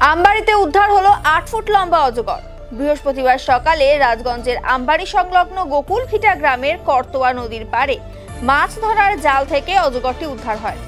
আমবাড়িতে উদ্ধার হলো ৮ ফুট লম্বা অজগর। বৃহস্পতিবার সকালে রাজগঞ্জের আমবাড়ি সংলগ্ন গোকুল ভিটা গ্রামের করতোয়া নদীর পাড়ে মাছ ধরার জাল থেকে অজগরটি উদ্ধার হয়।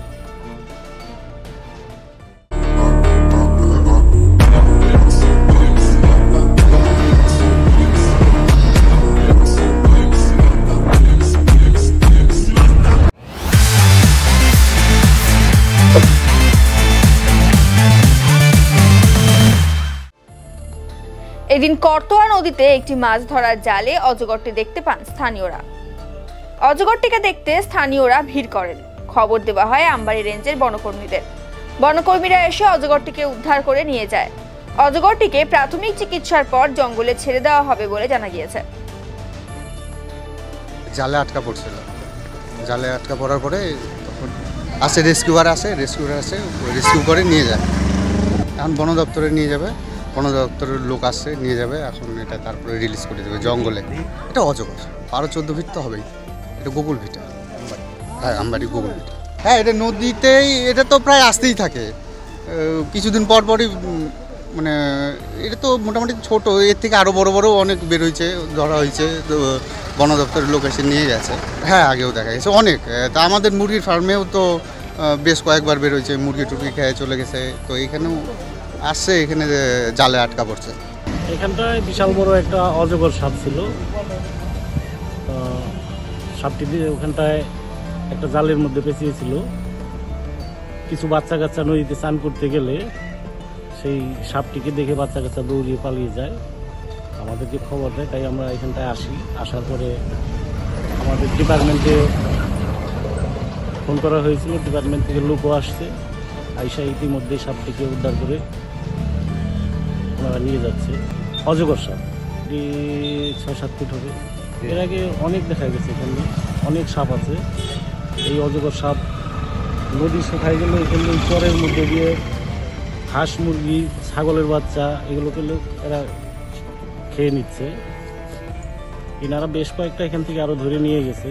এদিন করতোয়া নদীতে একটি মাছ ধরার জালে অজগরটি দেখতে পান স্থানীয়রা। অজগরটিকে দেখতে স্থানীয়রা ভিড় করেন। খবর দেওয়া হয় আমবাড়ি রেঞ্জের বনকর্মীদের। বনকর্মীরা এসে অজগরটিকে উদ্ধার করে নিয়ে যায়। অজগরটিকে প্রাথমিক চিকিৎসার পর জঙ্গলে ছেড়ে দেওয়া হবে বলে জানা গিয়েছে। জালে আটকা পড়ছিল। জালে আটকা পড়ার পরে আসে রেস্কিউয়ার আসে রেস্কিউ করে নিয়ে যায়। এখন বন দপ্তরে নিয়ে যাবে, বন দপ্তরের লোক আসছে নিয়ে যাবে। এখন এটা তারপরে রিলিজ করে দেবে জঙ্গলে। এটা অজগর 12-14 ফিট তো হবেই। এটা গোকুল ভিটা, হ্যাঁ আমবাড়ি গোকুল ভিটা। হ্যাঁ এটা নদীতেই, এটা তো প্রায় আসতেই থাকে। কিছুদিন পর পরই মানে এটা তো মোটামুটি ছোট, এর থেকে আরও বড় বড় অনেক বের হয়েছে, ধরা হয়েছে। তো বন দপ্তরের লোক এসে নিয়ে গেছে। হ্যাঁ আগেও দেখা গেছে অনেক। তা আমাদের মুরগির ফার্মেও তো বেশ কয়েকবার বের হয়েছে, মুরগি টুরগি খেয়ে চলে গেছে। তো এইখানেও আসছে, এখানে জালে আটকা পড়ছে। এখানটায় বিশাল বড় একটা অজগর সাপ ছিল। সাপটি ওখানটায় একটা জালের মধ্যে পেঁচিয়েছিল। কিছু বাচ্চা কাচ্চা নদীতে স্নান করতে গেলে সেই সাপটিকে দেখে বাচ্চা কাচ্চা দৌড়িয়ে পালিয়ে যায়। আমাদেরকে খবর দেয়, তাই আমরা এখানটায় আসি। আসার পরে আমাদের ডিপার্টমেন্টে ফোন করা হয়েছিল, ডিপার্টমেন্ট থেকে লোকও আসছে। আইসা ইতিমধ্যে সাপটিকে উদ্ধার করে ওনারা নিয়ে যাচ্ছে। অজগর সাপ 6-7 ফিট হবে। এর আগে অনেক দেখা গেছে, এখানে অনেক সাপ আছে। এই অজগর সাপ নদী শুকায় গেলে এখানে চরের মধ্যে দিয়ে হাঁস মুরগি ছাগলের বাচ্চা এগুলো পেলে এরা খেয়ে নিচ্ছে। এনারা বেশ কয়েকটা এখান থেকে আরও ধরে নিয়ে গেছে।